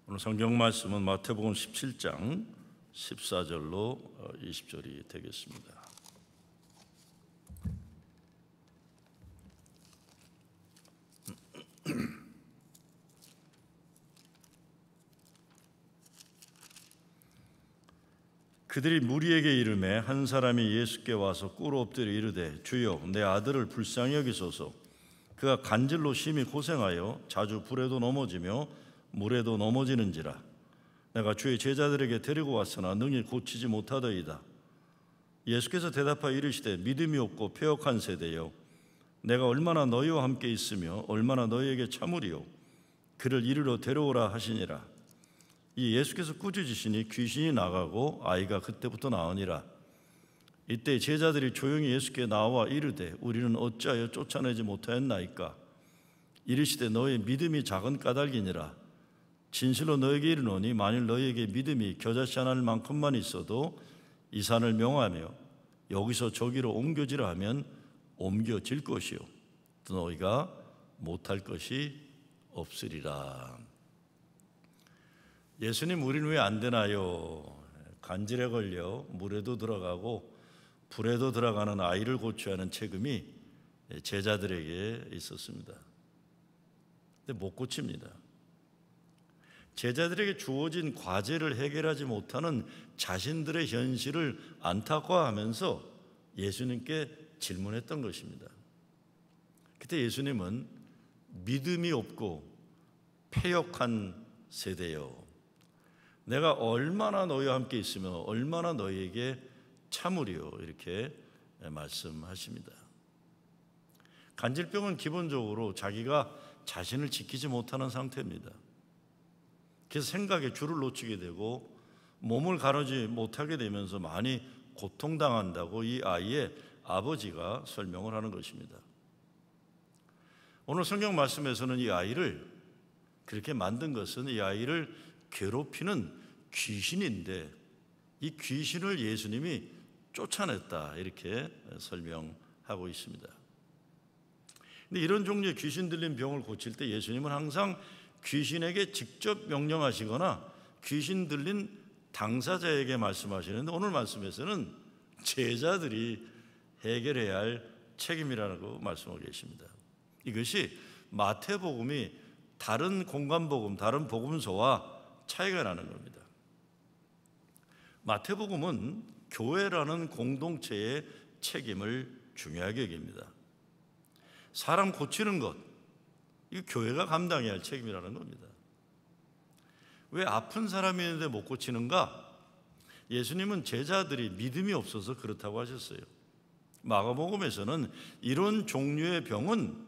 오늘 성경 말씀은 마태복음 17장 14절로 20절이 되겠습니다. 그들이 무리에게 이르매 한 사람이 예수께 와서 꿇어 엎드려 이르되 주여 내 아들을 불쌍히 여기소서. 그가 간질로 심히 고생하여 자주 불에도 넘어지며 물에도 넘어지는지라. 내가 주의 제자들에게 데리고 왔으나 능히 고치지 못하더이다. 예수께서 대답하여 이르시되 믿음이 없고 패역한 세대여, 내가 얼마나 너희와 함께 있으며 얼마나 너희에게 참으리요. 그를 이리로 데려오라 하시니라. 이 예수께서 꾸짖으시니 귀신이 나가고 아이가 그때부터 나으니라. 이때 제자들이 조용히 예수께 나와 이르되 우리는 어찌하여 쫓아내지 못하였나이까. 이르시되 너희 믿음이 작은 까닭이니라. 진실로 너에게 이르노니 만일 너희에게 믿음이 겨자씨 하나만큼만 있어도 이 산을 명하며 여기서 저기로 옮겨지라 하면 옮겨질 것이요 또 너희가 못할 것이 없으리라. 예수님, 우리는 왜 안 되나요? 간질에 걸려 물에도 들어가고 불에도 들어가는 아이를 고쳐야 하는 책임이 제자들에게 있었습니다. 근데 못 고칩니다. 제자들에게 주어진 과제를 해결하지 못하는 자신들의 현실을 안타까워하면서 예수님께 질문했던 것입니다. 그때 예수님은 믿음이 없고 패역한 세대요, 내가 얼마나 너희와 함께 있으며 얼마나 너희에게 참으리요, 이렇게 말씀하십니다. 간질병은 기본적으로 자기가 자신을 지키지 못하는 상태입니다. 그래서 생각에 줄을 놓치게 되고 몸을 가르지 못하게 되면서 많이 고통당한다고 이 아이의 아버지가 설명을 하는 것입니다. 오늘 성경 말씀에서는 이 아이를 그렇게 만든 것은 이 아이를 괴롭히는 귀신인데 이 귀신을 예수님이 쫓아냈다, 이렇게 설명하고 있습니다. 근데 이런 종류의 귀신 들린 병을 고칠 때 예수님은 항상 귀신에게 직접 명령하시거나 귀신 들린 당사자에게 말씀하시는데 오늘 말씀에서는 제자들이 해결해야 할 책임이라고 말씀하고 계십니다. 이것이 마태복음이 다른 공관복음, 다른 복음서와 차이가 나는 겁니다. 마태복음은 교회라는 공동체의 책임을 중요하게 여깁니다. 사람 고치는 것, 이 교회가 감당해야 할 책임이라는 겁니다. 왜 아픈 사람이 있는데 못 고치는가? 예수님은 제자들이 믿음이 없어서 그렇다고 하셨어요. 마가복음에서는 이런 종류의 병은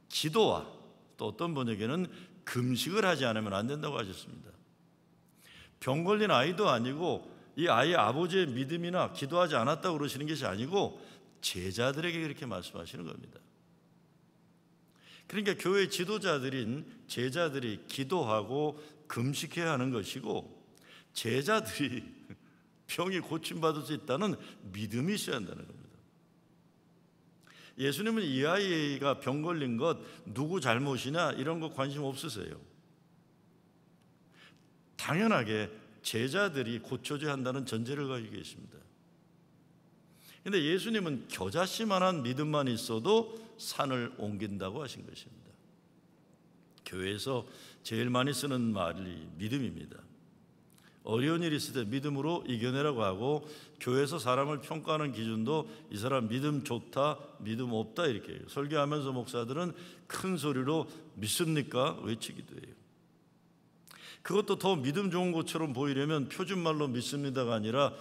기도와 또 어떤 번역에는 금식을 하지 않으면 안 된다고 하셨습니다. 병 걸린 아이도 아니고 이 아이의 아버지의 믿음이나 기도하지 않았다고 그러시는 것이 아니고 제자들에게 그렇게 말씀하시는 겁니다. 그러니까 교회 지도자들인 제자들이 기도하고 금식해야 하는 것이고 제자들이 병이 고침받을 수 있다는 믿음이 있어야 한다는 겁니다. 예수님은 이 아이가 병 걸린 것 누구 잘못이냐 이런 거 관심 없으세요. 당연하게 제자들이 고쳐줘야 한다는 전제를 가지고 계십니다. 그런데 예수님은 겨자씨만한 믿음만 있어도 산을 옮긴다고 하신 것입니다. 교회에서 제일 많이 쓰는 말이 믿음입니다. 어려운 일이 있을 때 믿음으로 이겨내라고 하고 교회에서 사람을 평가하는 기준도 이 사람 믿음 좋다, 믿음 없다 이렇게 해요. 설교하면서 목사들은 큰 소리로 믿습니까? 외치기도 해요. 그것도 더 믿음 좋은 것처럼 보이려면 표준말로 믿습니다가 아니라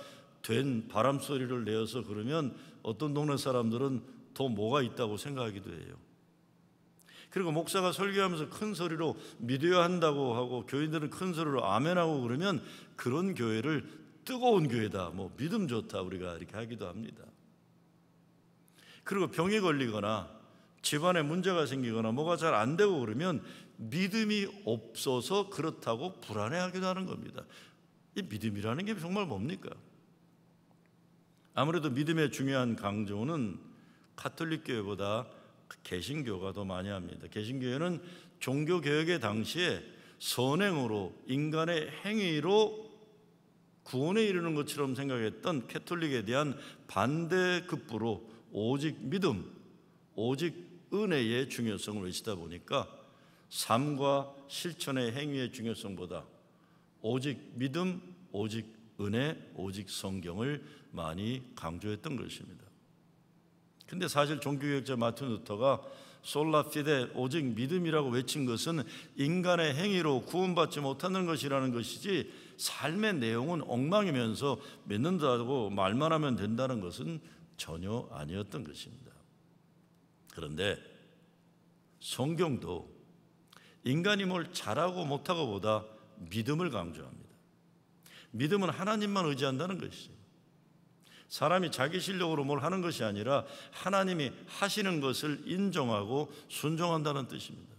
된 바람 소리를 내어서 그러면 어떤 동네 사람들은 더 뭐가 있다고 생각하기도 해요. 그리고 목사가 설교하면서 큰 소리로 믿어야 한다고 하고 교인들은 큰 소리로 아멘하고 그러면 그런 교회를 뜨거운 교회다, 뭐 믿음 좋다 우리가 이렇게 하기도 합니다. 그리고 병에 걸리거나 집안에 문제가 생기거나 뭐가 잘 안 되고 그러면 믿음이 없어서 그렇다고 불안해하기도 하는 겁니다. 이 믿음이라는 게 정말 뭡니까? 아무래도 믿음의 중요한 강조는 가톨릭 교회보다 개신교가 더 많이 합니다. 개신교회는 종교개혁의 당시에 선행으로 인간의 행위로 구원에 이르는 것처럼 생각했던 캐톨릭에 대한 반대급부로 오직 믿음, 오직 은혜의 중요성을 외치다 보니까 삶과 실천의 행위의 중요성보다 오직 믿음, 오직 은혜, 오직 성경을 많이 강조했던 것입니다. 근데 사실 종교개혁자 마틴 루터가 솔라 피데, 오직 믿음이라고 외친 것은 인간의 행위로 구원받지 못하는 것이라는 것이지 삶의 내용은 엉망이면서 믿는다고 말만 하면 된다는 것은 전혀 아니었던 것입니다. 그런데 성경도 인간이 뭘 잘하고 못하고 보다 믿음을 강조합니다. 믿음은 하나님만 의지한다는 것이죠. 사람이 자기 실력으로 뭘 하는 것이 아니라 하나님이 하시는 것을 인정하고 순종한다는 뜻입니다.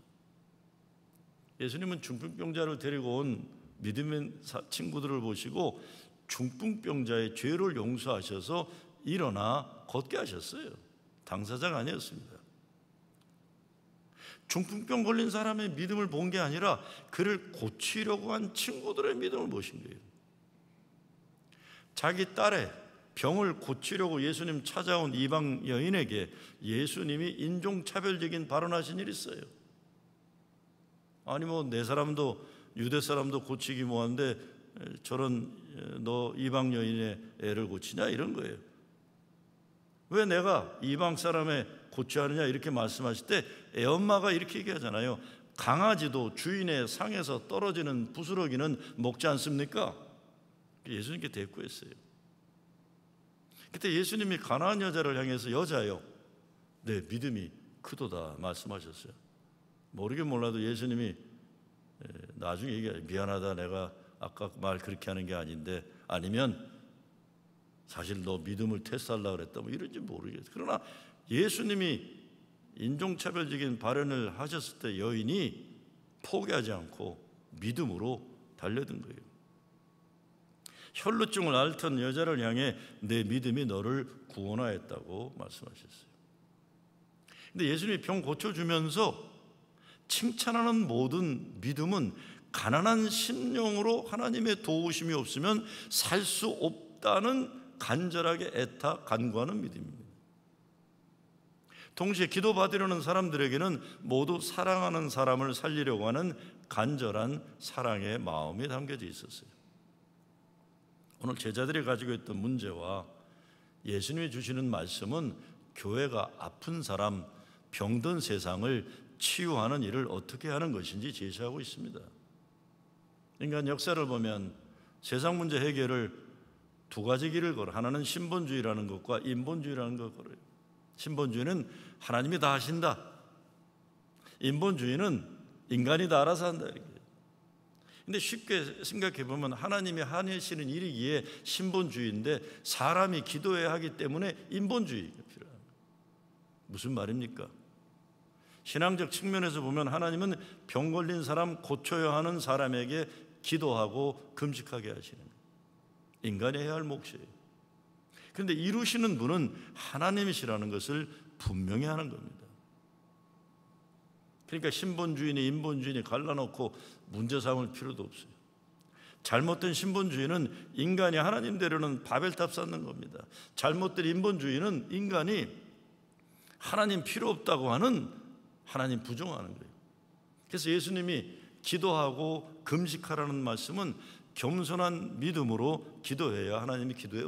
예수님은 중풍병자를 데리고 온 믿음의 친구들을 보시고 중풍병자의 죄를 용서하셔서 일어나 걷게 하셨어요. 당사자가 아니었습니다. 중풍병 걸린 사람의 믿음을 본 게 아니라 그를 고치려고 한 친구들의 믿음을 보신 거예요. 자기 딸의 병을 고치려고 예수님 찾아온 이방 여인에게 예수님이 인종차별적인 발언하신 일이 있어요. 아니 뭐 내 사람도 유대 사람도 고치기 뭐한데 저런 너 이방 여인의 애를 고치냐 이런 거예요. 왜 내가 이방 사람의 고쳐야 하느냐 이렇게 말씀하실 때 애엄마가 이렇게 얘기하잖아요. 강아지도 주인의 상에서 떨어지는 부스러기는 먹지 않습니까? 예수님께 대꾸했어요. 그때 예수님이 가나안 여자를 향해서 여자여 내 믿음이 크도다 말씀하셨어요. 모르긴 몰라도 예수님이 나중에 얘기해요. 미안하다 내가 아까 말 그렇게 하는 게 아닌데 아니면 사실 너 믿음을 테스트하려고 그랬다 뭐 이런지 모르겠어요. 그러나 예수님이 인종차별적인 발언을 하셨을 때 여인이 포기하지 않고 믿음으로 달려든 거예요. 혈루증을 앓던 여자를 향해 내 믿음이 너를 구원하였다고 말씀하셨어요. 근데 예수님이 병 고쳐주면서 칭찬하는 모든 믿음은 가난한 심령으로 하나님의 도우심이 없으면 살 수 없다는 간절하게 애타 간구하는 믿음입니다. 동시에 기도받으려는 사람들에게는 모두 사랑하는 사람을 살리려고 하는 간절한 사랑의 마음이 담겨져 있었어요. 오늘 제자들이 가지고 있던 문제와 예수님이 주시는 말씀은 교회가 아픈 사람, 병든 세상을 치유하는 일을 어떻게 하는 것인지 제시하고 있습니다. 인간 역사를 보면 세상 문제 해결을 두 가지 길을 걸어. 하나는 신본주의라는 것과 인본주의라는 것을 걸어요. 신본주의는 하나님이 다 하신다. 인본주의는 인간이 다 알아서 한다. 근데 쉽게 생각해 보면 하나님이 하시는 일이기에 신본주의인데 사람이 기도해야 하기 때문에 인본주의가 필요합니다. 무슨 말입니까? 신앙적 측면에서 보면 하나님은 병 걸린 사람 고쳐야 하는 사람에게 기도하고 금식하게 하시는 거예요. 인간이 해야 할 몫이에요. 그런데 이루시는 분은 하나님이시라는 것을 분명히 하는 겁니다. 그러니까 신본주의니 인본주의니 갈라놓고 문제 삼을 필요도 없어요. 잘못된 신본주의는 인간이 하나님 되려는 바벨탑 쌓는 겁니다. 잘못된 인본주의는 인간이 하나님 필요 없다고 하는 하나님 부정하는 거예요. 그래서 예수님이 기도하고 금식하라는 말씀은 겸손한 믿음으로 기도해야 하나님이 기도에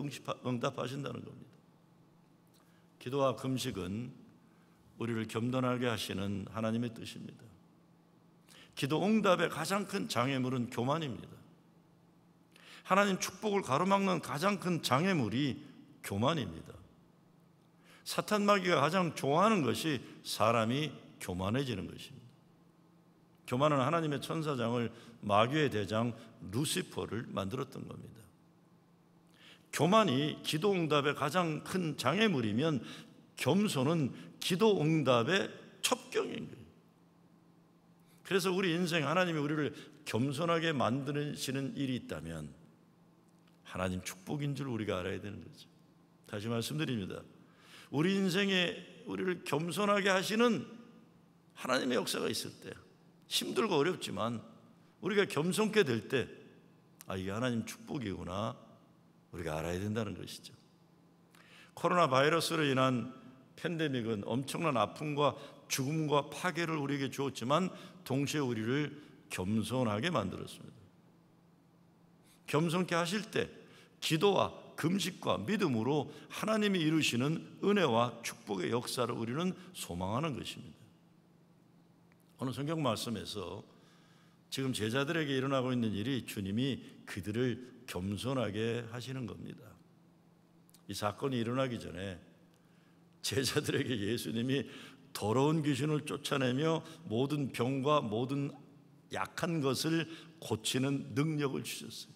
응답하신다는 겁니다. 기도와 금식은 우리를 겸손하게 하시는 하나님의 뜻입니다. 기도 응답의 가장 큰 장애물은 교만입니다. 하나님 축복을 가로막는 가장 큰 장애물이 교만입니다. 사탄 마귀가 가장 좋아하는 것이 사람이 교만해지는 것입니다. 교만은 하나님의 천사장을 마귀의 대장 루시퍼를 만들었던 겁니다. 교만이 기도 응답의 가장 큰 장애물이면 겸손은 기도 응답의 첩경인 거예요. 그래서 우리 인생 하나님이 우리를 겸손하게 만드시는 일이 있다면 하나님 축복인 줄 우리가 알아야 되는 거죠. 다시 말씀드립니다. 우리 인생에 우리를 겸손하게 하시는 하나님의 역사가 있을 때 힘들고 어렵지만 우리가 겸손케 될 때 이게 하나님 축복이구나 우리가 알아야 된다는 것이죠. 코로나 바이러스로 인한 팬데믹은 엄청난 아픔과 죽음과 파괴를 우리에게 주었지만 동시에 우리를 겸손하게 만들었습니다. 겸손케 하실 때 기도와 금식과 믿음으로 하나님이 이루시는 은혜와 축복의 역사를 우리는 소망하는 것입니다. 오늘 성경 말씀에서 지금 제자들에게 일어나고 있는 일이 주님이 그들을 겸손하게 하시는 겁니다. 이 사건이 일어나기 전에 제자들에게 예수님이 더러운 귀신을 쫓아내며 모든 병과 모든 약한 것을 고치는 능력을 주셨어요.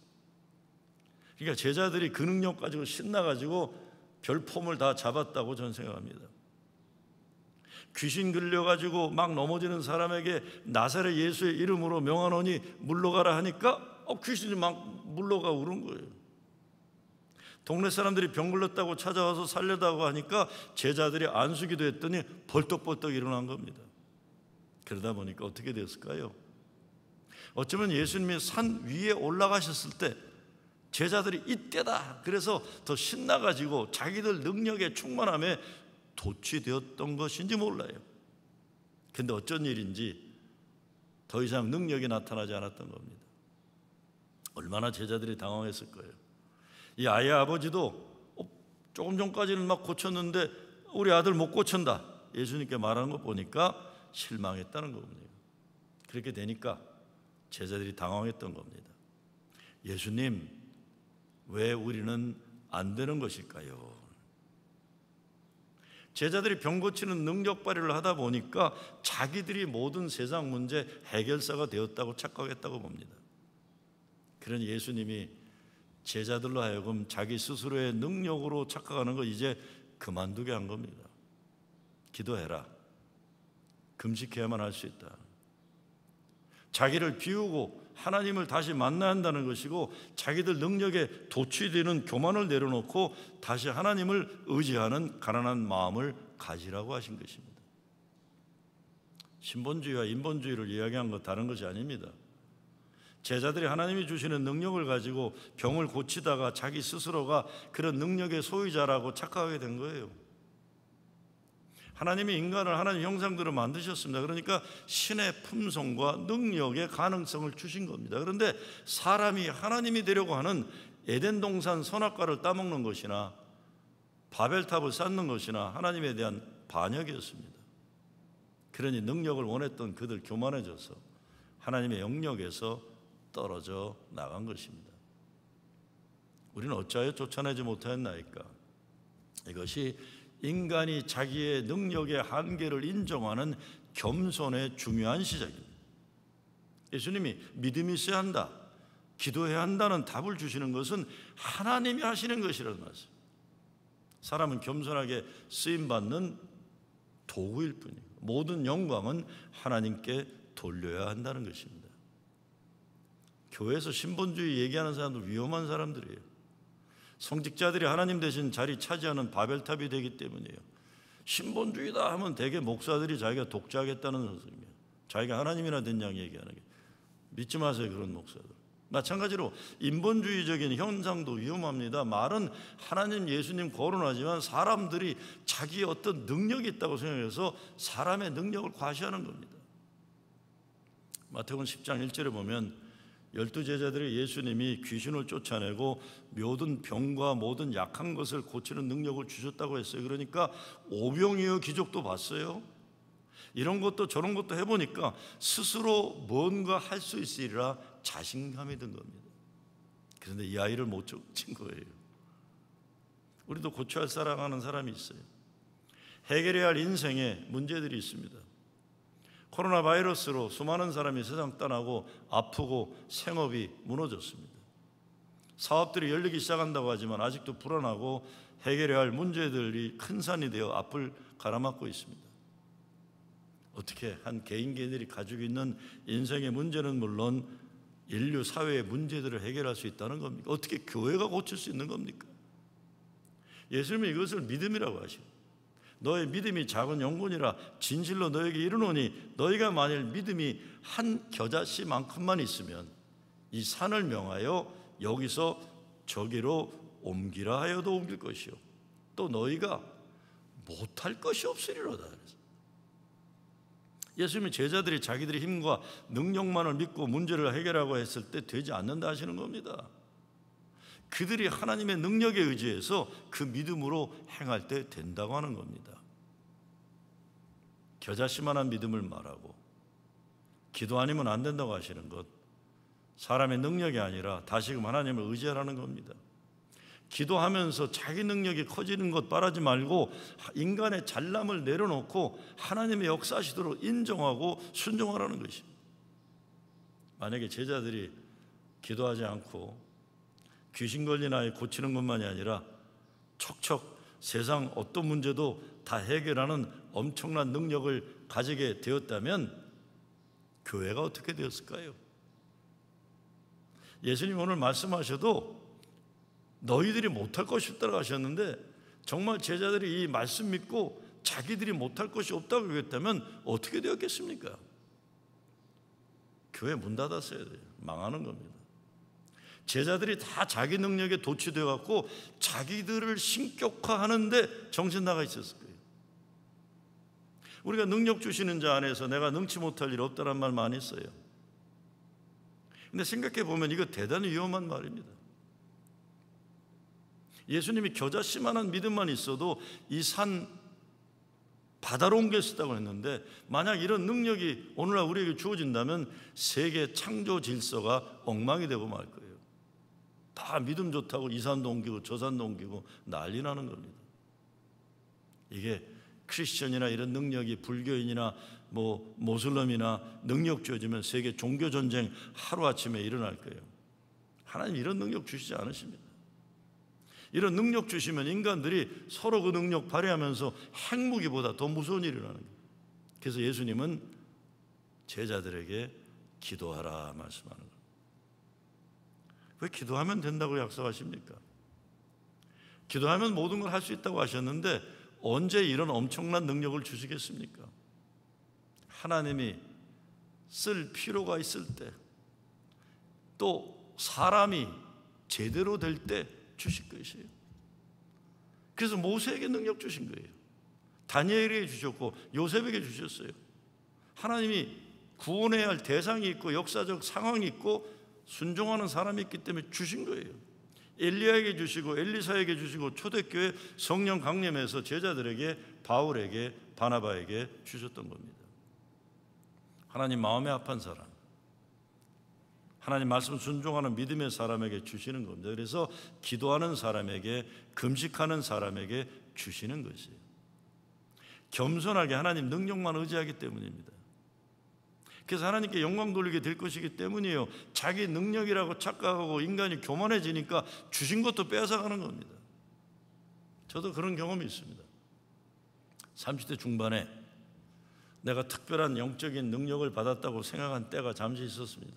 그러니까 제자들이 그 능력 가지고 신나가지고 별폼을 다 잡았다고 저는 생각합니다. 귀신 들려가지고 막 넘어지는 사람에게 나사렛 예수의 이름으로 명하노니 물러가라 하니까 귀신이 막 물러가 오른 거예요. 동네 사람들이 병 걸렸다고 찾아와서 살려다고 하니까 제자들이 안수기도 했더니 벌떡벌떡 일어난 겁니다. 그러다 보니까 어떻게 됐을까요? 어쩌면 예수님이 산 위에 올라가셨을 때 제자들이 이때다 그래서 더 신나가지고 자기들 능력의 충만함에 도취되었던 것인지 몰라요. 근데 어쩐 일인지 더 이상 능력이 나타나지 않았던 겁니다. 얼마나 제자들이 당황했을 거예요. 이 아이의 아버지도 조금 전까지는 막 고쳤는데 우리 아들 못 고친다 예수님께 말하는 거 보니까 실망했다는 겁니다. 그렇게 되니까 제자들이 당황했던 겁니다. 예수님, 왜 우리는 안 되는 것일까요? 제자들이 병 고치는 능력 발휘를 하다 보니까 자기들이 모든 세상 문제 해결사가 되었다고 착각했다고 봅니다. 그러니 예수님이 제자들로 하여금 자기 스스로의 능력으로 착각하는 거 이제 그만두게 한 겁니다. 기도해라. 금식해야만 할 수 있다. 자기를 비우고 하나님을 다시 만나야 한다는 것이고 자기들 능력에 도취되는 교만을 내려놓고 다시 하나님을 의지하는 가난한 마음을 가지라고 하신 것입니다. 신본주의와 인본주의를 이야기한 것 다른 것이 아닙니다. 제자들이 하나님이 주시는 능력을 가지고 병을 고치다가 자기 스스로가 그런 능력의 소유자라고 착각하게 된 거예요. 하나님이 인간을 하나님 형상대로 만드셨습니다. 그러니까 신의 품성과 능력의 가능성을 주신 겁니다. 그런데 사람이 하나님이 되려고 하는 에덴 동산 선악과를 따먹는 것이나 바벨탑을 쌓는 것이나 하나님에 대한 반역이었습니다. 그러니 능력을 원했던 그들 교만해져서 하나님의 영역에서 떨어져 나간 것입니다. 우리는 어찌하여 쫓아내지 못하였나이까? 이것이 인간이 자기의 능력의 한계를 인정하는 겸손의 중요한 시작입니다. 예수님이 믿음이 있어야 한다, 기도해야 한다는 답을 주시는 것은 하나님이 하시는 것이라는 말씀. 사람은 겸손하게 쓰임받는 도구일 뿐이고 모든 영광은 하나님께 돌려야 한다는 것입니다. 교회에서 신본주의 얘기하는 사람들 위험한 사람들이에요. 성직자들이 하나님 대신 자리 차지하는 바벨탑이 되기 때문이에요. 신본주의다 하면 대개 목사들이 자기가 독재하겠다는 선생님이에요. 자기가 하나님이나 된 양 얘기하는 게. 믿지 마세요, 그런 목사들. 마찬가지로 인본주의적인 현상도 위험합니다. 말은 하나님, 예수님 거론하지만 사람들이 자기의 어떤 능력이 있다고 생각해서 사람의 능력을 과시하는 겁니다. 마태복음 10장 1절에 보면 12제자들이 예수님이 귀신을 쫓아내고 모든 병과 모든 약한 것을 고치는 능력을 주셨다고 했어요. 그러니까 오병이어 기적도 봤어요. 이런 것도 저런 것도 해보니까 스스로 뭔가 할 수 있으리라 자신감이 든 겁니다. 그런데 이 아이를 못 고친 거예요. 우리도 고쳐야 할 사랑하는 사람이 있어요. 해결해야 할 인생에 문제들이 있습니다. 코로나 바이러스로 수많은 사람이 세상 떠나고 아프고 생업이 무너졌습니다. 사업들이 열리기 시작한다고 하지만 아직도 불안하고 해결해야 할 문제들이 큰 산이 되어 앞을 가로막고 있습니다. 어떻게 한 개인들이 가지고 있는 인생의 문제는 물론 인류 사회의 문제들을 해결할 수 있다는 겁니까? 어떻게 교회가 고칠 수 있는 겁니까? 예수님은 이것을 믿음이라고 하시고 너의 믿음이 작은 영혼이라 진실로 너에게 이르노니 너희가 만일 믿음이 한 겨자씨만큼만 있으면 이 산을 명하여 여기서 저기로 옮기라 하여도 옮길 것이요 또 너희가 못할 것이 없으리로다. 예수님이 제자들이 자기들의 힘과 능력만을 믿고 문제를 해결하고 했을 때 되지 않는다 하시는 겁니다. 그들이 하나님의 능력에 의지해서 그 믿음으로 행할 때 된다고 하는 겁니다. 겨자씨만한 믿음을 말하고 기도 아니면 안 된다고 하시는 것, 사람의 능력이 아니라 다시금 하나님을 의지하라는 겁니다. 기도하면서 자기 능력이 커지는 것 바라지 말고 인간의 잘남을 내려놓고 하나님의 역사하시도록 인정하고 순종하라는 것입니다. 만약에 제자들이 기도하지 않고 귀신 걸린 아이 고치는 것만이 아니라 척척 세상 어떤 문제도 다 해결하는 엄청난 능력을 가지게 되었다면 교회가 어떻게 되었을까요? 예수님 오늘 말씀하셔도 너희들이 못할 것이 없다고 하셨는데 정말 제자들이 이 말씀 믿고 자기들이 못할 것이 없다고 얘기했다면 어떻게 되었겠습니까? 교회 문 닫았어야 돼요. 망하는 겁니다. 제자들이 다 자기 능력에 도취되어 갖고 자기들을 신격화하는데 정신 나가 있었을 거예요. 우리가 능력 주시는 자 안에서 내가 능치 못할 일 없다는 말 많이 써요. 근데 생각해 보면 이거 대단히 위험한 말입니다. 예수님이 겨자씨만한 믿음만 있어도 이 산 바다로 옮길 수 있다고 했는데 만약 이런 능력이 오늘날 우리에게 주어진다면 세계 창조 질서가 엉망이 되고 말 거예요. 다 믿음 좋다고 이 산도 옮기고 저 산도 옮기고 난리 나는 겁니다. 이게 크리스천이나 이런 능력이 불교인이나 모슬림이나 능력 주어지면 세계 종교 전쟁 하루아침에 일어날 거예요. 하나님 이런 능력 주시지 않으십니다. 이런 능력 주시면 인간들이 서로 그 능력 발휘하면서 핵무기보다 더 무서운 일이 일어나는 거예요. 그래서 예수님은 제자들에게 기도하라 말씀하는 거예요. 왜 기도하면 된다고 약속하십니까? 기도하면 모든 걸 할 수 있다고 하셨는데 언제 이런 엄청난 능력을 주시겠습니까? 하나님이 쓸 필요가 있을 때, 또 사람이 제대로 될 때 주실 것이에요. 그래서 모세에게 능력 주신 거예요. 다니엘에게 주셨고 요셉에게 주셨어요. 하나님이 구원해야 할 대상이 있고 역사적 상황이 있고 순종하는 사람이 있기 때문에 주신 거예요. 엘리야에게 주시고 엘리사에게 주시고 초대교회 성령 강림해서 제자들에게 바울에게 바나바에게 주셨던 겁니다. 하나님 마음에 합한 사람, 하나님 말씀 순종하는 믿음의 사람에게 주시는 겁니다. 그래서 기도하는 사람에게, 금식하는 사람에게 주시는 것이에요. 겸손하게 하나님 능력만 의지하기 때문입니다. 그래서 하나님께 영광 돌리게 될 것이기 때문이에요. 자기 능력이라고 착각하고 인간이 교만해지니까 주신 것도 빼앗아가는 겁니다. 저도 그런 경험이 있습니다. 30대 중반에 내가 특별한 영적인 능력을 받았다고 생각한 때가 잠시 있었습니다.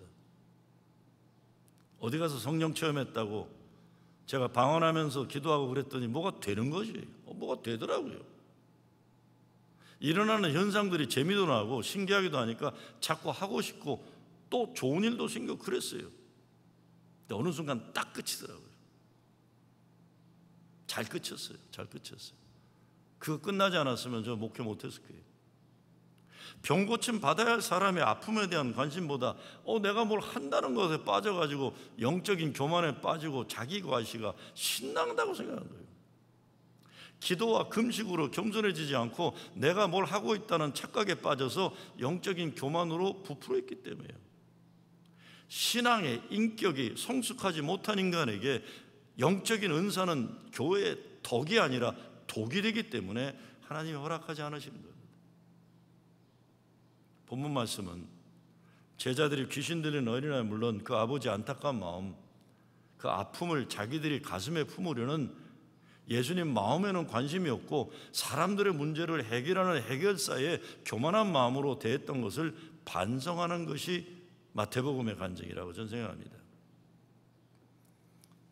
어디 가서 성령 체험했다고 제가 방언하면서 기도하고 그랬더니 뭐가 되는 거지. 뭐가 되더라고요. 일어나는 현상들이 재미도 나고 신기하기도 하니까 자꾸 하고 싶고 또 좋은 일도 생기고 그랬어요. 근데 어느 순간 딱 끝이더라고요. 잘 끝쳤어요. 잘 끝쳤어요. 그거 끝나지 않았으면 저 목회 못했을 거예요. 병 고침 받아야 할 사람의 아픔에 대한 관심보다 내가 뭘 한다는 것에 빠져가지고 영적인 교만에 빠지고 자기 과시가 신난다고 생각하는 거예요. 기도와 금식으로 겸손해지지 않고 내가 뭘 하고 있다는 착각에 빠져서 영적인 교만으로 부풀어 있기 때문이에요. 신앙의 인격이 성숙하지 못한 인간에게 영적인 은사는 교회의 덕이 아니라 독이 되기 때문에 하나님이 허락하지 않으시는 겁니다. 본문 말씀은 제자들이 귀신 들린 어린아이 물론 그 아버지 안타까운 마음, 그 아픔을 자기들이 가슴에 품으려는 예수님 마음에는 관심이 없고 사람들의 문제를 해결하는 해결사의 교만한 마음으로 대했던 것을 반성하는 것이 마태복음의 간증이라고 저는 생각합니다.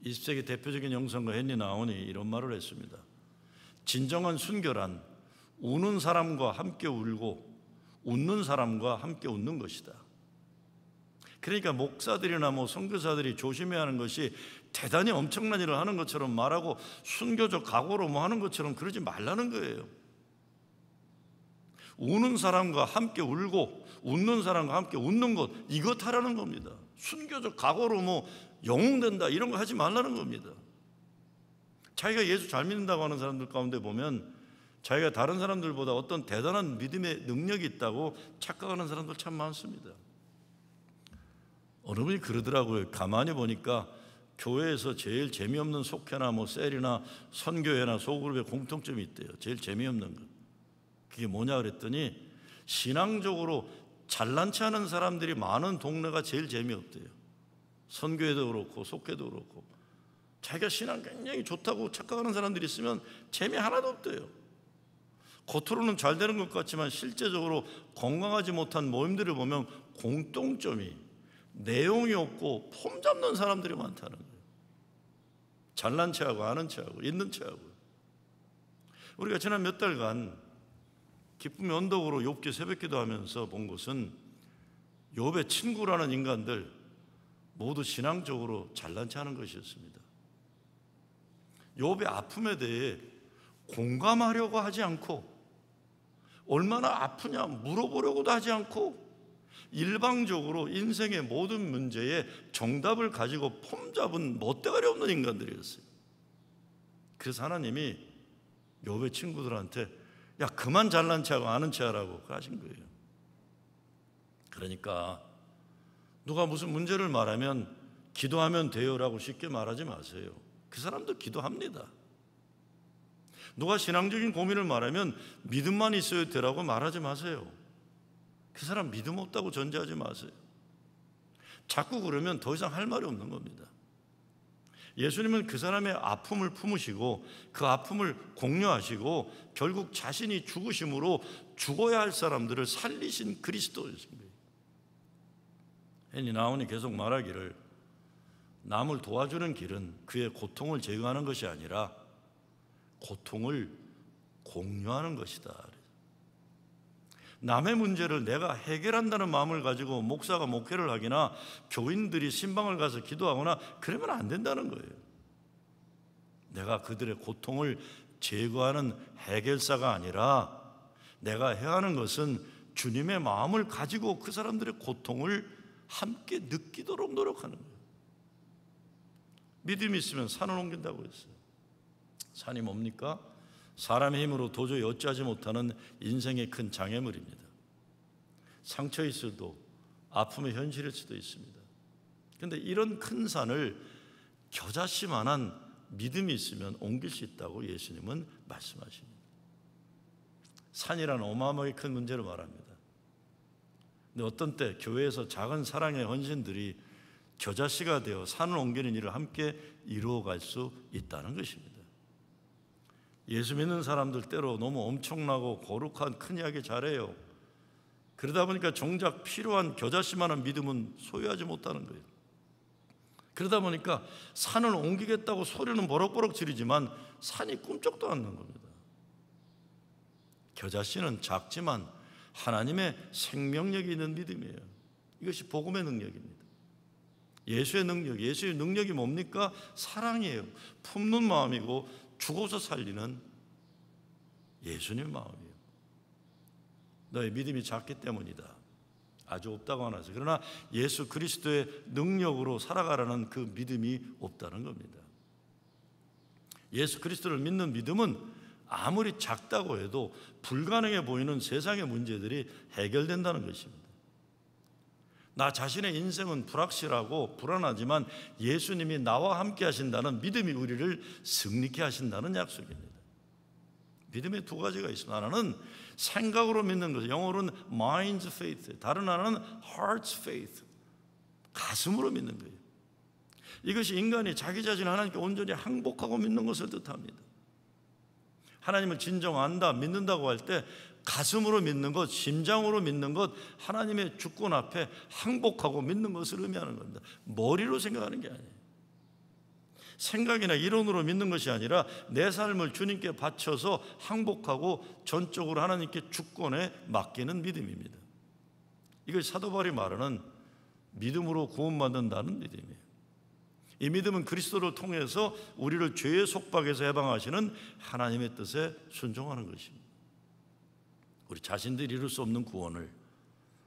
20세기 대표적인 영성가 헨리 나온이 이런 말을 했습니다. 진정한 순결한 우는 사람과 함께 울고 웃는 사람과 함께 웃는 것이다. 그러니까 목사들이나 선교사들이 조심해야 하는 것이 대단히 엄청난 일을 하는 것처럼 말하고 순교적 각오로 하는 것처럼 그러지 말라는 거예요. 우는 사람과 함께 울고 웃는 사람과 함께 웃는 것, 이것 하라는 겁니다. 순교적 각오로 영웅된다 이런 거 하지 말라는 겁니다. 자기가 예수 잘 믿는다고 하는 사람들 가운데 보면 자기가 다른 사람들보다 어떤 대단한 믿음의 능력이 있다고 착각하는 사람들 참 많습니다. 어느 분이 그러더라고요. 가만히 보니까 교회에서 제일 재미없는 속회나 셀이나 선교회나 소그룹에 공통점이 있대요. 제일 재미없는 것. 그게 뭐냐 그랬더니 신앙적으로 잘난 체 하는 사람들이 많은 동네가 제일 재미없대요. 선교회도 그렇고 속회도 그렇고 자기가 신앙 굉장히 좋다고 착각하는 사람들이 있으면 재미 하나도 없대요. 겉으로는 잘 되는 것 같지만 실제적으로 건강하지 못한 모임들을 보면 공통점이 내용이 없고 폼 잡는 사람들이 많다는 거예요. 잘난 체하고 아는 체하고 있는 체하고. 우리가 지난 몇 달간 기쁨의 언덕으로 욥기 새벽기도 하면서 본 것은 욥의 친구라는 인간들 모두 신앙적으로 잘난 체하는 것이었습니다. 욥의 아픔에 대해 공감하려고 하지 않고 얼마나 아프냐 물어보려고도 하지 않고 일방적으로 인생의 모든 문제에 정답을 가지고 폼 잡은 멋대가리 없는 인간들이었어요. 그래서 하나님이 욥의 친구들한테 야 그만 잘난 체하고 아는 체하라고 하신 거예요. 그러니까 누가 무슨 문제를 말하면 기도하면 돼요라고 쉽게 말하지 마세요. 그 사람도 기도합니다. 누가 신앙적인 고민을 말하면 믿음만 있어야 되라고 말하지 마세요. 그 사람 믿음 없다고 전제하지 마세요. 자꾸 그러면 더 이상 할 말이 없는 겁니다. 예수님은 그 사람의 아픔을 품으시고 그 아픔을 공유하시고 결국 자신이 죽으심으로 죽어야 할 사람들을 살리신 그리스도이신 거예요. 헨리 나운이 계속 말하기를 남을 도와주는 길은 그의 고통을 제거하는 것이 아니라 고통을 공유하는 것이다. 남의 문제를 내가 해결한다는 마음을 가지고 목사가 목회를 하거나 교인들이 신방을 가서 기도하거나 그러면 안 된다는 거예요. 내가 그들의 고통을 제거하는 해결사가 아니라 내가 해야 하는 것은 주님의 마음을 가지고 그 사람들의 고통을 함께 느끼도록 노력하는 거예요. 믿음이 있으면 산을 옮긴다고 했어요. 산이 뭡니까? 사람의 힘으로 도저히 어찌하지 못하는 인생의 큰 장애물입니다. 상처 있어도 아픔의 현실일 수도 있습니다. 그런데 이런 큰 산을 겨자씨만한 믿음이 있으면 옮길 수 있다고 예수님은 말씀하십니다. 산이라는 어마어마하게 큰 문제를 말합니다. 근데 어떤 때 교회에서 작은 사랑의 헌신들이 겨자씨가 되어 산을 옮기는 일을 함께 이루어갈 수 있다는 것입니다. 예수 믿는 사람들 때로 너무 엄청나고 거룩한 큰 이야기 잘해요. 그러다 보니까 정작 필요한 겨자씨만한 믿음은 소유하지 못하는 거예요. 그러다 보니까 산을 옮기겠다고 소리는 버럭버럭 지르지만 산이 꿈쩍도 않는 겁니다. 겨자씨는 작지만 하나님의 생명력이 있는 믿음이에요. 이것이 복음의 능력입니다. 예수의 능력이 뭡니까? 사랑이에요. 품는 마음이고 죽어서 살리는 예수님 마음이에요. 너의 믿음이 작기 때문이다. 아주 없다고 안 하세요. 그러나 예수 그리스도의 능력으로 살아가라는 그 믿음이 없다는 겁니다. 예수 그리스도를 믿는 믿음은 아무리 작다고 해도 불가능해 보이는 세상의 문제들이 해결된다는 것입니다. 나 자신의 인생은 불확실하고 불안하지만 예수님이 나와 함께 하신다는 믿음이 우리를 승리케 하신다는 약속입니다. 믿음의 두 가지가 있습니다. 하나는 생각으로 믿는 것, 영어로는 mind's faith, 다른 하나는 heart's faith, 가슴으로 믿는 거예요. 이것이 인간이 자기 자신을 하나님께 온전히 항복하고 믿는 것을 뜻합니다. 하나님을 진정 안다, 믿는다고 할 때 가슴으로 믿는 것, 심장으로 믿는 것, 하나님의 주권 앞에 항복하고 믿는 것을 의미하는 겁니다. 머리로 생각하는 게 아니에요. 생각이나 이론으로 믿는 것이 아니라 내 삶을 주님께 바쳐서 항복하고 전적으로 하나님께 주권에 맡기는 믿음입니다. 이것이 사도 바울이 말하는 믿음으로 구원받는다는 믿음이에요. 이 믿음은 그리스도를 통해서 우리를 죄의 속박에서 해방하시는 하나님의 뜻에 순종하는 것입니다. 우리 자신들이 이룰 수 없는 구원을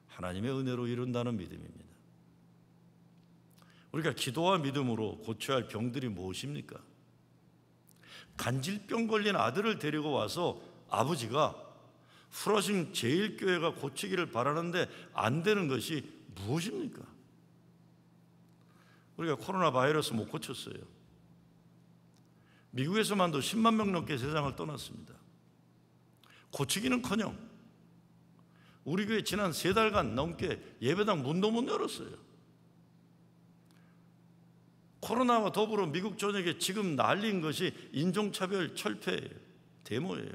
하나님의 은혜로 이룬다는 믿음입니다. 우리가 기도와 믿음으로 고쳐야 할 병들이 무엇입니까? 간질병 걸린 아들을 데리고 와서 아버지가 후러싱 제1교회가 고치기를 바라는데 안 되는 것이 무엇입니까? 우리가 코로나 바이러스 못 고쳤어요. 미국에서만도 10만 명 넘게 세상을 떠났습니다. 고치기는커녕 우리 교회 지난 3달간 넘게 예배당 문도 못 열었어요. 코로나와 더불어 미국 전역에 지금 난리인 것이 인종차별 철폐예요. 데모예요.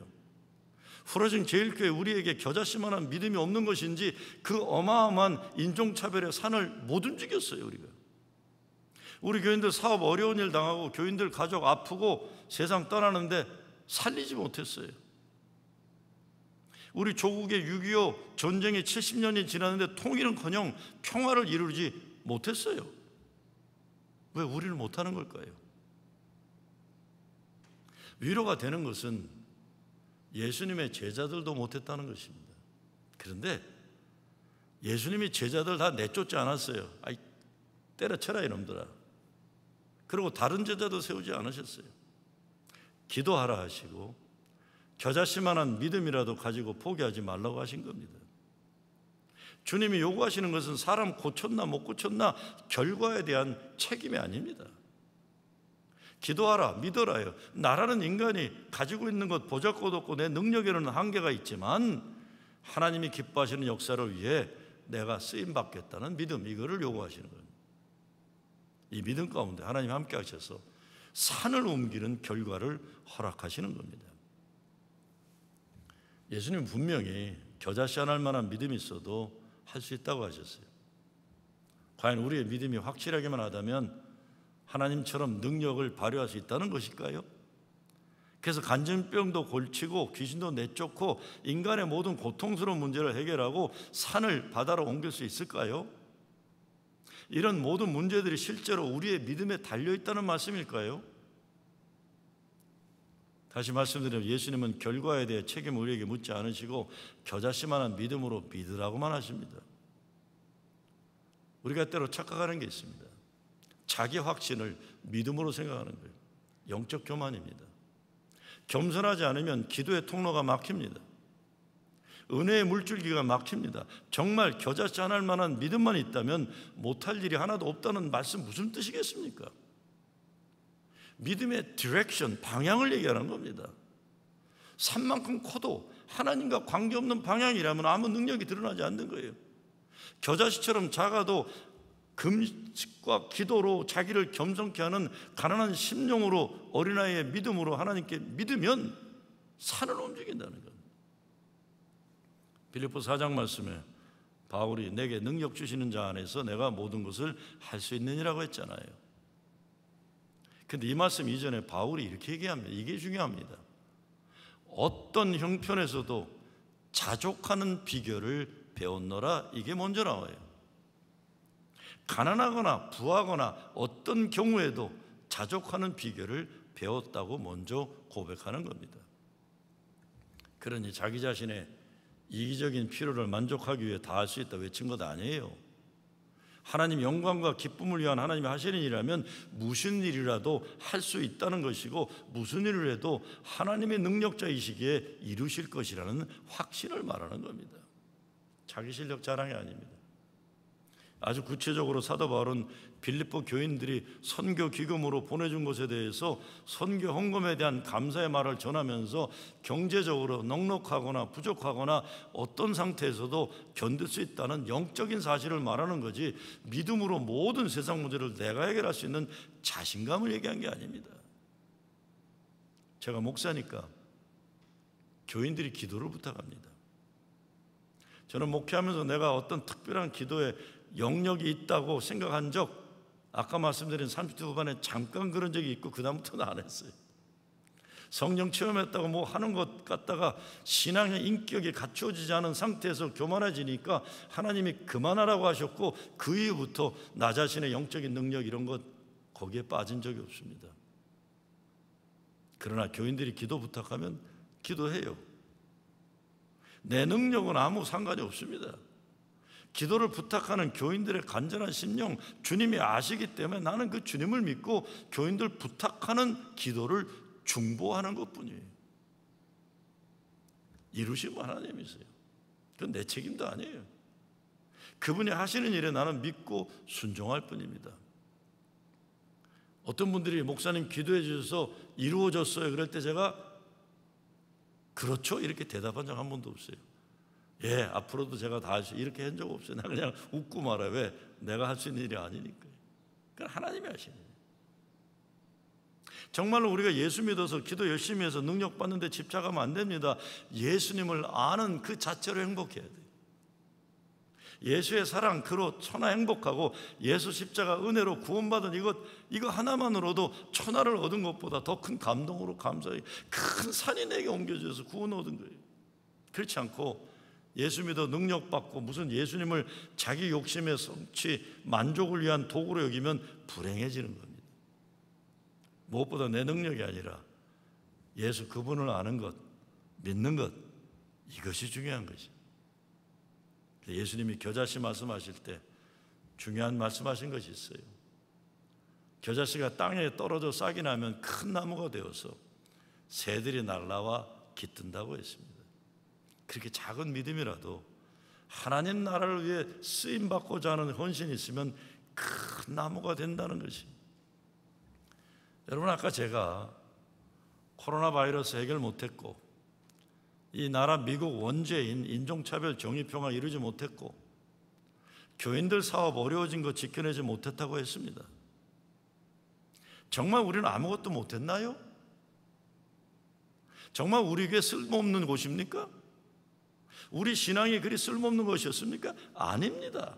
후러싱 제1교회 우리에게 겨자씨만한 믿음이 없는 것인지 그 어마어마한 인종차별의 산을 못 움직였어요. 우리 교인들 사업 어려운 일 당하고 교인들 가족 아프고 세상 떠나는데 살리지 못했어요. 우리 조국의 6.25 전쟁이 70년이 지났는데 통일은커녕 평화를 이루지 못했어요. 왜 우리는 못하는 걸까요? 위로가 되는 것은 예수님의 제자들도 못했다는 것입니다. 그런데 예수님이 제자들 다 내쫓지 않았어요. 아이, 때려쳐라 이놈들아. 그리고 다른 제자도 세우지 않으셨어요. 기도하라 하시고 겨자씨만한 믿음이라도 가지고 포기하지 말라고 하신 겁니다. 주님이 요구하시는 것은 사람 고쳤나 못 고쳤나 결과에 대한 책임이 아닙니다. 기도하라, 믿어라요. 나라는 인간이 가지고 있는 것 보잘것없고 내 능력에는 한계가 있지만 하나님이 기뻐하시는 역사를 위해 내가 쓰임받겠다는 믿음, 이거를 요구하시는 거예요. 이 믿음 가운데 하나님 함께 하셔서 산을 옮기는 결과를 허락하시는 겁니다. 예수님은 분명히 겨자씨 하나 할 만한 믿음이 있어도 할 수 있다고 하셨어요. 과연 우리의 믿음이 확실하게만 하다면 하나님처럼 능력을 발휘할 수 있다는 것일까요? 그래서 간증병도 골치고 귀신도 내쫓고 인간의 모든 고통스러운 문제를 해결하고 산을 바다로 옮길 수 있을까요? 이런 모든 문제들이 실제로 우리의 믿음에 달려있다는 말씀일까요? 다시 말씀드리면 예수님은 결과에 대해 책임을 우리에게 묻지 않으시고 겨자씨만한 믿음으로 믿으라고만 하십니다. 우리가 때로 착각하는 게 있습니다. 자기 확신을 믿음으로 생각하는 거예요. 영적 교만입니다. 겸손하지 않으면 기도의 통로가 막힙니다. 은혜의 물줄기가 막힙니다. 정말 겨자씨 하나 할 만한 믿음만 있다면 못할 일이 하나도 없다는 말씀 무슨 뜻이겠습니까? 믿음의 디렉션, 방향을 얘기하는 겁니다. 산만큼 커도 하나님과 관계없는 방향이라면 아무 능력이 드러나지 않는 거예요. 겨자씨처럼 작아도 금식과 기도로 자기를 겸손케 하는 가난한 심령으로 어린아이의 믿음으로 하나님께 믿으면 산을 움직인다는 겁니다. 빌립보 4장 말씀에 바울이 내게 능력 주시는 자 안에서 내가 모든 것을 할 수 있느니라고 했잖아요. 근데 이 말씀 이전에 바울이 이렇게 얘기합니다. 이게 중요합니다. 어떤 형편에서도 자족하는 비결을 배웠노라, 이게 먼저 나와요. 가난하거나 부하거나 어떤 경우에도 자족하는 비결을 배웠다고 먼저 고백하는 겁니다. 그러니 자기 자신의 이기적인 필요를 만족하기 위해 다 할 수 있다 외친 것 아니에요. 하나님 영광과 기쁨을 위한 하나님이 하시는 일이라면 무슨 일이라도 할 수 있다는 것이고 무슨 일을 해도 하나님의 능력자이시기에 이루실 것이라는 확신을 말하는 겁니다. 자기 실력 자랑이 아닙니다. 아주 구체적으로 사도 바울은 빌립보 교인들이 선교 기금으로 보내준 것에 대해서 선교 헌금에 대한 감사의 말을 전하면서 경제적으로 넉넉하거나 부족하거나 어떤 상태에서도 견딜 수 있다는 영적인 사실을 말하는 거지 믿음으로 모든 세상 문제를 내가 해결할 수 있는 자신감을 얘기한 게 아닙니다. 제가 목사니까 교인들이 기도를 부탁합니다. 저는 목회하면서 내가 어떤 특별한 기도에 영역이 있다고 생각한 적 아까 말씀드린 30대 후반에 잠깐 그런 적이 있고 그 다음부터는 안 했어요. 성령 체험했다고 뭐 하는 것 같다가 신앙의 인격이 갖춰지지 않은 상태에서 교만해지니까 하나님이 그만하라고 하셨고, 그 이후부터 나 자신의 영적인 능력 이런 것 거기에 빠진 적이 없습니다. 그러나 교인들이 기도 부탁하면 기도해요. 내 능력은 아무 상관이 없습니다. 기도를 부탁하는 교인들의 간절한 심령 주님이 아시기 때문에 나는 그 주님을 믿고 교인들 부탁하는 기도를 중보하는 것뿐이에요. 이루시면 하나님이세요. 그건 내 책임도 아니에요. 그분이 하시는 일에 나는 믿고 순종할 뿐입니다. 어떤 분들이 목사님 기도해 주셔서 이루어졌어요 그럴 때 제가 그렇죠 이렇게 대답한 적 한 번도 없어요. 예, 앞으로도 제가 다 할 수 이렇게 한 적 없어요. 나 그냥 웃고 말아요. 왜? 내가 할 수 있는 일이 아니니까요. 그건 하나님이 하시는 거예요. 정말로 우리가 예수 믿어서 기도 열심히 해서 능력 받는 데 집착하면 안 됩니다. 예수님을 아는 그 자체로 행복해야 돼요. 예수의 사랑 그로 천하 행복하고 예수 십자가 은혜로 구원받은 이거 하나만으로도 천하를 얻은 것보다 더 큰 감동으로 감사히 큰 산이 내게 옮겨져서 구원 얻은 거예요. 그렇지 않고 예수 믿어 능력 받고 무슨 예수님을 자기 욕심의 성취 만족을 위한 도구로 여기면 불행해지는 겁니다. 무엇보다 내 능력이 아니라 예수 그분을 아는 것, 믿는 것, 이것이 중요한 것이죠. 예수님이 겨자씨 말씀하실 때 중요한 말씀하신 것이 있어요. 겨자씨가 땅에 떨어져 싹이 나면 큰 나무가 되어서 새들이 날아와 깃든다고 했습니다. 그렇게 작은 믿음이라도 하나님 나라를 위해 쓰임받고자 하는 헌신이 있으면 큰 나무가 된다는 것입니다. 여러분, 아까 제가 코로나 바이러스 해결 못했고 이 나라 미국 원죄인 인종차별 정의평화 이루지 못했고 교인들 사업 어려워진 거 지켜내지 못했다고 했습니다. 정말 우리는 아무것도 못했나요? 정말 우리 교회 쓸모없는 곳입니까? 우리 신앙이 그리 쓸모없는 것이었습니까? 아닙니다.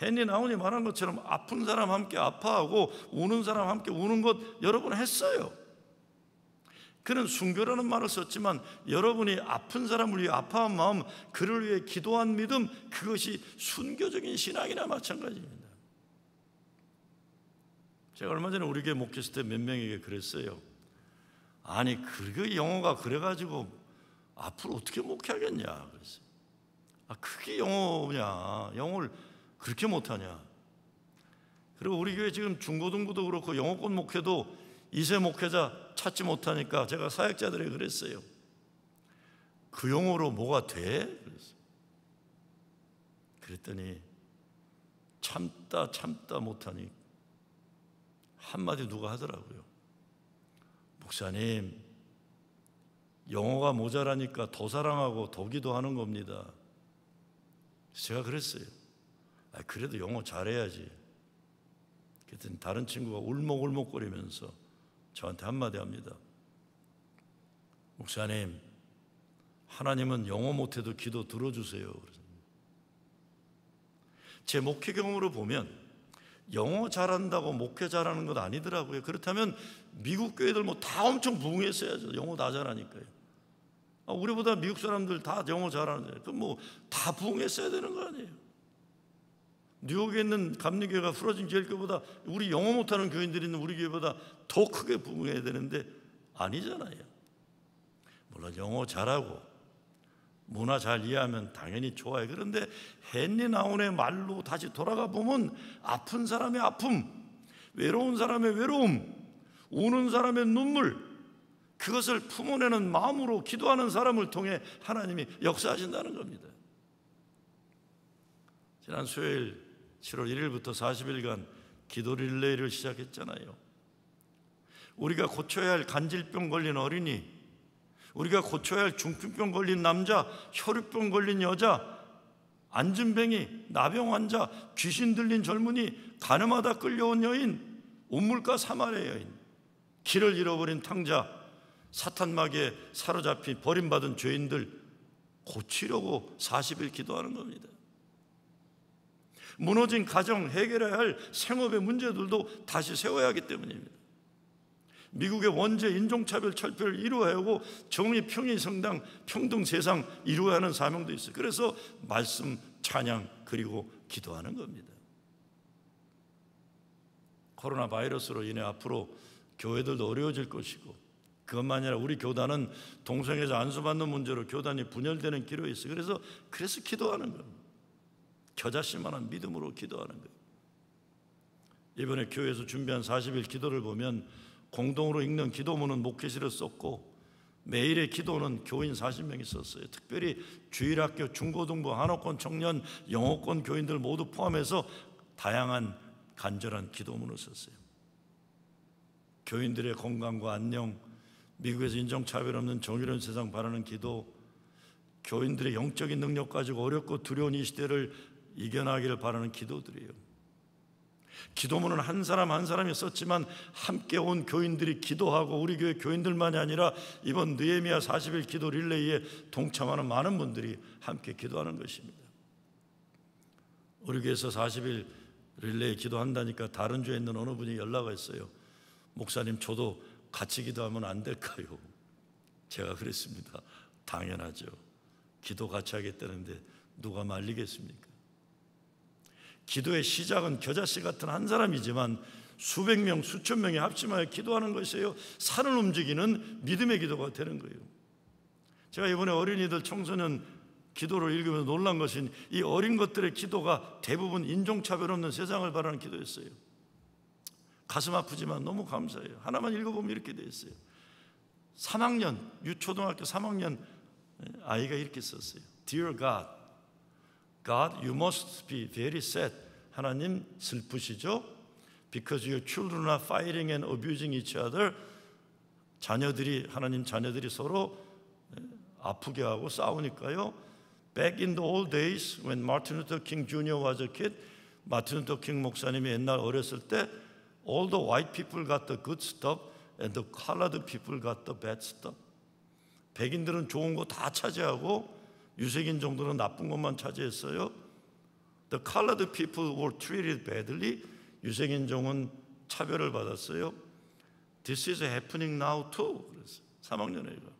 헨리 나운이 말한 것처럼 아픈 사람 함께 아파하고 우는 사람 함께 우는 것 여러분 했어요. 그는 순교라는 말을 썼지만 여러분이 아픈 사람을 위해 아파한 마음, 그를 위해 기도한 믿음, 그것이 순교적인 신앙이나 마찬가지입니다. 제가 얼마 전에 우리 교회 목회했을 때 몇 명에게 그랬어요. 아니 그 영어가 그래가지고 앞으로 어떻게 목회하겠냐 그랬어요. 그게 영어냐, 영어를 그렇게 못하냐. 그리고 우리 교회 지금 중고등부도 그렇고 영어권 목회도 2세 목회자 찾지 못하니까 제가 사역자들에게 그랬어요. 그 영어로 뭐가 돼? 그랬어요. 그랬더니 참다 못하니 한마디 누가 하더라고요. 목사님, 영어가 모자라니까 더 사랑하고 더 기도하는 겁니다. 제가 그랬어요. 그래도 영어 잘해야지. 그랬더니 다른 친구가 울먹울먹거리면서 저한테 한마디 합니다. 목사님, 하나님은 영어 못해도 기도 들어주세요. 제 목회 경험으로 보면 영어 잘한다고 목회 잘하는 것 아니더라고요. 그렇다면 미국 교회들 뭐 다 엄청 부흥했어야죠. 영어 다 잘하니까요. 우리보다 미국 사람들 다 영어 잘하는데 그럼 뭐 다 부흥했어야 되는 거 아니에요. 뉴욕에 있는 감리교회가 프로진 제일교회보다 우리 영어 못하는 교인들이 있는 우리 교회보다 더 크게 부흥해야 되는데 아니잖아요. 물론 영어 잘하고 문화 잘 이해하면 당연히 좋아요. 그런데 헨리 나운의 말로 다시 돌아가 보면 아픈 사람의 아픔, 외로운 사람의 외로움, 우는 사람의 눈물, 그것을 품어내는 마음으로 기도하는 사람을 통해 하나님이 역사하신다는 겁니다. 지난 수요일 7월 1일부터 40일간 기도 릴레이를 시작했잖아요. 우리가 고쳐야 할 간질병 걸린 어린이, 우리가 고쳐야 할 중풍병 걸린 남자, 혈육병 걸린 여자, 안진뱅이, 나병 환자, 귀신 들린 젊은이, 가늠하다 끌려온 여인, 온물가 사마리아 여인, 길을 잃어버린 탕자, 사탄마귀에 사로잡힌 버림받은 죄인들 고치려고 40일 기도하는 겁니다. 무너진 가정, 해결해야 할 생업의 문제들도 다시 세워야 하기 때문입니다. 미국의 원죄, 인종차별, 철폐를 이루어야 하고 정의, 평의, 성당, 평등 세상 이루어야 하는 사명도 있어요. 그래서 말씀, 찬양, 그리고 기도하는 겁니다. 코로나 바이러스로 인해 앞으로 교회들도 어려워질 것이고, 그것만이 아니라 우리 교단은 동성애자 안수받는 문제로 교단이 분열되는 기로에 있어요. 그래서 기도하는 겁니다. 겨자씨만한 믿음으로 기도하는 거예요. 이번에 교회에서 준비한 40일 기도를 보면 공동으로 읽는 기도문은 목회실에 썼고, 매일의 기도는 교인 40명이 썼어요. 특별히 주일학교, 중고등부, 한옥권 청년, 영어권 교인들 모두 포함해서 다양한 간절한 기도문을 썼어요. 교인들의 건강과 안녕, 미국에서 인종차별 없는 정의로운 세상 바라는 기도, 교인들의 영적인 능력 가지고 어렵고 두려운 이 시대를 이겨나기를 바라는 기도들이에요. 기도문은 한 사람 한 사람이 썼지만 함께 온 교인들이 기도하고, 우리 교회 교인들만이 아니라 이번 느헤미야 40일 기도 릴레이에 동참하는 많은 분들이 함께 기도하는 것입니다. 우리 교회에서 40일 릴레이 기도한다니까 다른 주에 있는 어느 분이 연락을 했어요. 목사님, 저도 같이 기도하면 안 될까요? 제가 그랬습니다. 당연하죠. 기도 같이 하겠다는데 누가 말리겠습니까? 기도의 시작은 겨자씨 같은 한 사람이지만 수백 명, 수천 명이 합심하여 기도하는 것이에요. 산을 움직이는 믿음의 기도가 되는 거예요. 제가 이번에 어린이들 청소년 기도를 읽으면서 놀란 것은 이 어린 것들의 기도가 대부분 인종차별 없는 세상을 바라는 기도였어요. 가슴 아프지만 너무 감사해요. 하나만 읽어보면 이렇게 되어 있어요. 3학년, 유초등학교 3학년 아이가 이렇게 썼어요. Dear God, God, you must be very sad. 하나님 슬프시죠? Because your children are fighting and abusing each other. 하나님 자녀들이 서로 아프게 하고 싸우니까요. Back in the old days when Martin Luther King Jr. was a kid, 마틴 루터 킹 목사님이 옛날 어렸을 때 all the white people got the good stuff and the colored people got the bad stuff. 백인들은 좋은 거 다 차지하고 유색인 정도는 나쁜 것만 차지했어요. The colored people were treated badly. 유색인종은 차별을 받았어요. This is happening now too. 그랬어요. 3학년 애가.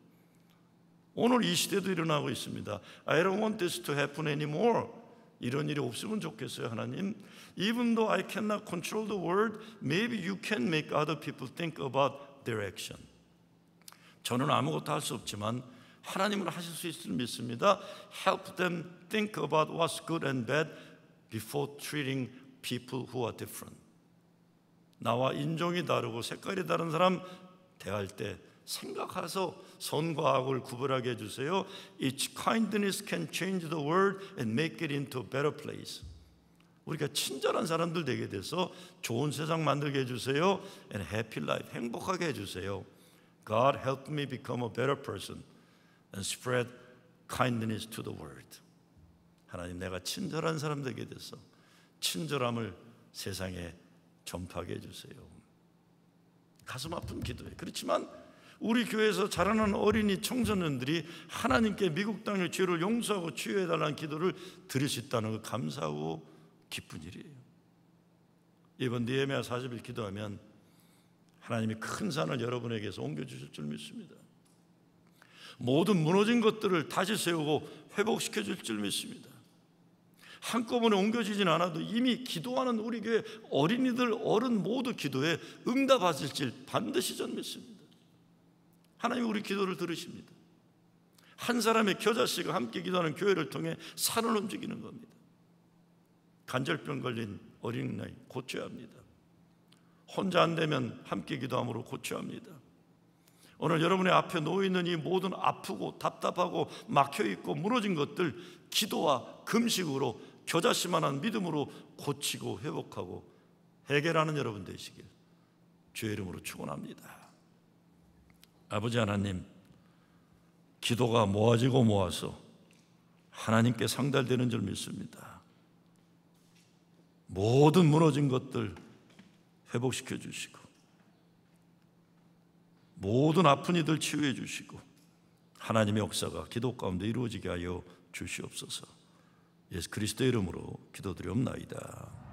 오늘 이 시대도 일어나고 있습니다. I don't want this to happen anymore. 이런 일이 없으면 좋겠어요, 하나님. Even though I cannot control the world, maybe you can make other people think about their action. 저는 아무것도 할 수 없지만 하나님은 하실 수 있을 믿습니다. Help them think about what's good and bad before treating people who are different. 나와 인종이 다르고 색깔이 다른 사람 대할 때 생각해서 선과 악을 구별하게 해주세요. Each kindness can change the world and make it into a better place. 우리가 친절한 사람들 되게 돼서 좋은 세상 만들게 해주세요. And happy life, 행복하게 해주세요. God help me become a better person and spread kindness to the world. 하나님, 내가 친절한 사람 되게 돼서 친절함을 세상에 전파하게 해주세요. 가슴 아픈 기도예요. 그렇지만 우리 교회에서 자라는 어린이 청소년들이 하나님께 미국 땅의 죄를 용서하고 치유해달라는 기도를 들을 수 있다는 거 감사하고 기쁜 일이에요. 이번 느헤미야 40일 기도하면 하나님이 큰 산을 여러분에게서 옮겨주실 줄 믿습니다. 모든 무너진 것들을 다시 세우고 회복시켜 줄 줄 믿습니다. 한꺼번에 옮겨지진 않아도 이미 기도하는 우리 교회 어린이들, 어른 모두 기도에 응답하실 줄 반드시 전 믿습니다. 하나님이 우리 기도를 들으십니다. 한 사람의 겨자씨가 함께 기도하는 교회를 통해 산을 움직이는 겁니다. 관절병 걸린 어린아이 고쳐야 합니다. 혼자 안 되면 함께 기도함으로 고쳐야 합니다. 오늘 여러분의 앞에 놓여있는 이 모든 아프고 답답하고 막혀있고 무너진 것들 기도와 금식으로 겨자씨만한 믿음으로 고치고 회복하고 해결하는 여러분 되시길 주의 이름으로 축원합니다. 아버지 하나님, 기도가 모아지고 모아서 하나님께 상달되는 줄 믿습니다. 모든 무너진 것들 회복시켜 주시고 모든 아픈 이들 치유해 주시고 하나님의 역사가 기도 가운데 이루어지게 하여 주시옵소서. 예수 그리스도의 이름으로 기도드리옵나이다.